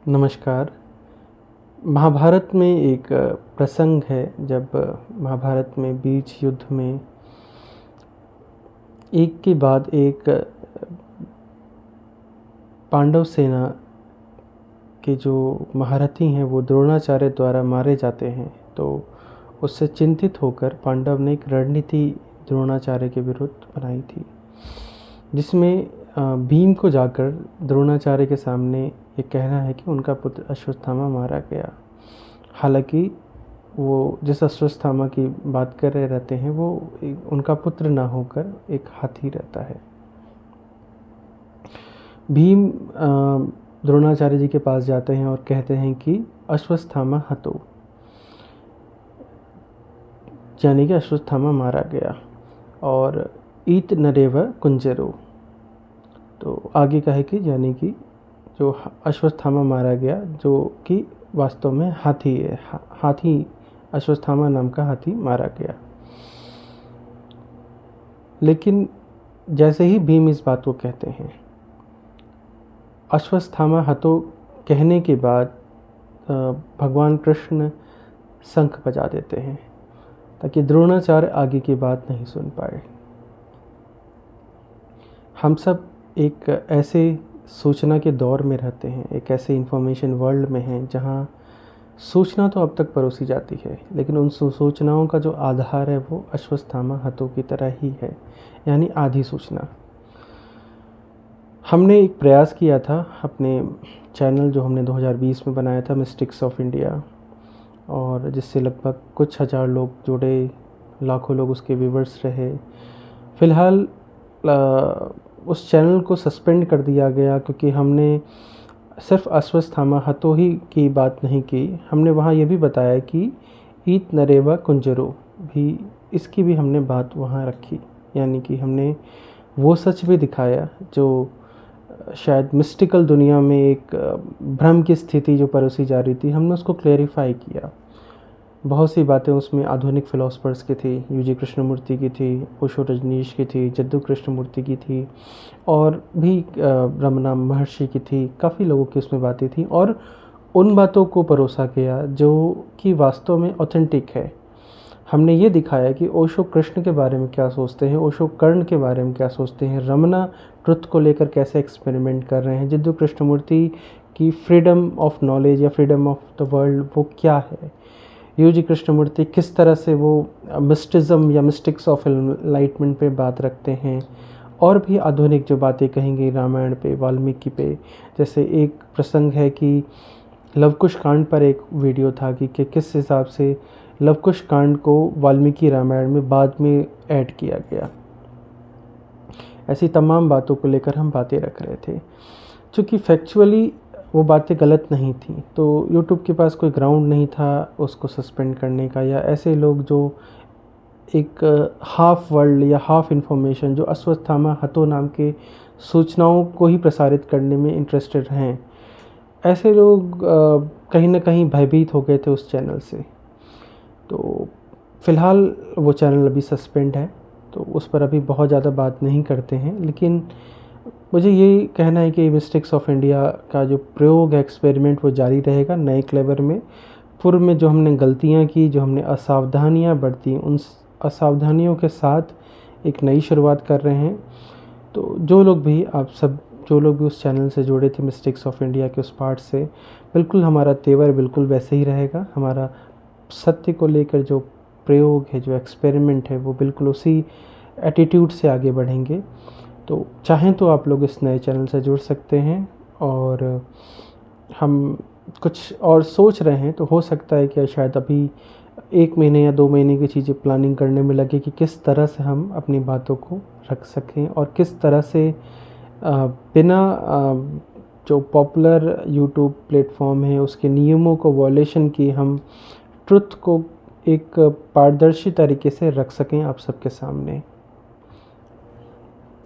नमस्कार। महाभारत में एक प्रसंग है जब महाभारत में बीच युद्ध में एक के बाद एक पांडव सेना के जो महारथी हैं वो द्रोणाचार्य द्वारा मारे जाते हैं। तो उससे चिंतित होकर पांडव ने एक रणनीति द्रोणाचार्य के विरुद्ध बनाई थी, जिसमें भीम को जाकर द्रोणाचार्य के सामने ये कहना है कि उनका पुत्र अश्वत्थामा मारा गया। हालांकि वो जिस अश्वत्थामा की बात कर रहे रहते हैं वो उनका पुत्र ना होकर एक हाथी रहता है। भीम द्रोणाचार्य जी के पास जाते हैं और कहते हैं कि अश्वत्थामा हतो, यानी कि अश्वत्थामा मारा गया, और ईत नरेव कुंजरो, तो आगे का है कि यानी कि जो अश्वत्थामा मारा गया जो कि वास्तव में हाथी है, हाथी अश्वत्थामा नाम का हाथी मारा गया। लेकिन जैसे ही भीम इस बात को कहते हैं, अश्वत्थामा हतो कहने के बाद भगवान कृष्ण शंख बजा देते हैं ताकि द्रोणाचार्य आगे की बात नहीं सुन पाए। हम सब एक ऐसे सूचना के दौर में रहते हैं, एक ऐसे इंफॉर्मेशन वर्ल्ड में हैं जहां सूचना तो अब तक परोसी जाती है, लेकिन उन सूचनाओं का जो आधार है वो अश्वत्थामा हतो की तरह ही है, यानी आधी सूचना। हमने एक प्रयास किया था अपने चैनल जो हमने 2020 में बनाया था, मिस्टिक्स ऑफ इंडिया, और जिससे लगभग कुछ हज़ार लोग जुड़े, लाखों लोग उसके व्यूवर्स रहे। फ़िलहाल उस चैनल को सस्पेंड कर दिया गया क्योंकि हमने सिर्फ अश्वत्थामा हतो ही की बात नहीं की, हमने वहाँ ये भी बताया कि ईत नरेवा कुंजरो भी, इसकी भी हमने बात वहाँ रखी, यानी कि हमने वो सच भी दिखाया जो शायद मिस्टिकल दुनिया में एक भ्रम की स्थिति जो परोसी जा रही थी, हमने उसको क्लेरिफाई किया। बहुत सी बातें उसमें आधुनिक फ़िलोसफर्स की थी, यूजी कृष्णमूर्ति की थी, ओशो रजनीश की थी, जद्दू कृष्णमूर्ति की थी, और भी रमना महर्षि की थी, काफ़ी लोगों की उसमें बातें थी, और उन बातों को परोसा गया जो कि वास्तव में ऑथेंटिक है। हमने ये दिखाया कि ओशो कृष्ण के बारे में क्या सोचते हैं, ओशो कर्ण के बारे में क्या सोचते हैं, रमना ट्रुथ को लेकर कैसे एक्सपेरिमेंट कर रहे हैं, जद्दू कृष्णमूर्ति की फ्रीडम ऑफ नॉलेज या फ्रीडम ऑफ द वर्ल्ड वो क्या है, यूजी कृष्णमूर्ति किस तरह से वो मिस्टिज़म या मिस्टिक्स ऑफ एनलाइटमेंट पे बात रखते हैं, और भी आधुनिक जो बातें कहेंगे रामायण पे, वाल्मीकि पे। जैसे एक प्रसंग है कि लवकुश कांड पर एक वीडियो था कि किस हिसाब से लवकुश कांड को वाल्मीकि रामायण में बाद में ऐड किया गया। ऐसी तमाम बातों को लेकर हम बातें रख रहे थे। चूँकि फैक्चुअली वो बातें गलत नहीं थी, तो यूट्यूब के पास कोई ग्राउंड नहीं था उसको सस्पेंड करने का, या ऐसे लोग जो एक हाफ वर्ल्ड या हाफ इंफॉर्मेशन जो अश्वत्थामा हतो नाम के सूचनाओं को ही प्रसारित करने में इंटरेस्टेड हैं, ऐसे लोग कहीं ना कहीं भयभीत हो गए थे उस चैनल से। तो फ़िलहाल वो चैनल अभी सस्पेंड है, तो उस पर अभी बहुत ज़्यादा बात नहीं करते हैं। लेकिन मुझे ये कहना है कि मिस्टिक्स ऑफ इंडिया का जो प्रयोग है, एक्सपेरिमेंट, वो जारी रहेगा नए क्लेवर में। पूर्व में जो हमने गलतियाँ की, जो हमने असावधानियाँ बरती, उन असावधानियों के साथ एक नई शुरुआत कर रहे हैं। तो जो लोग भी, आप सब जो लोग भी उस चैनल से जुड़े थे मिस्टिक्स ऑफ इंडिया के उस पार्ट से, बिल्कुल हमारा तेवर बिल्कुल वैसे ही रहेगा। हमारा सत्य को लेकर जो प्रयोग है, जो एक्सपेरिमेंट है, वो बिल्कुल उसी एटीट्यूड से आगे बढ़ेंगे। तो चाहें तो आप लोग इस नए चैनल से जुड़ सकते हैं, और हम कुछ और सोच रहे हैं, तो हो सकता है कि शायद अभी 1 महीने या 2 महीने की चीज़ें प्लानिंग करने में लगे कि किस तरह से हम अपनी बातों को रख सकें, और किस तरह से बिना जो पॉपुलर यूट्यूब प्लेटफॉर्म है उसके नियमों को वॉयलेशन किए हम ट्रुथ को एक पारदर्शी तरीके से रख सकें आप सबके सामने।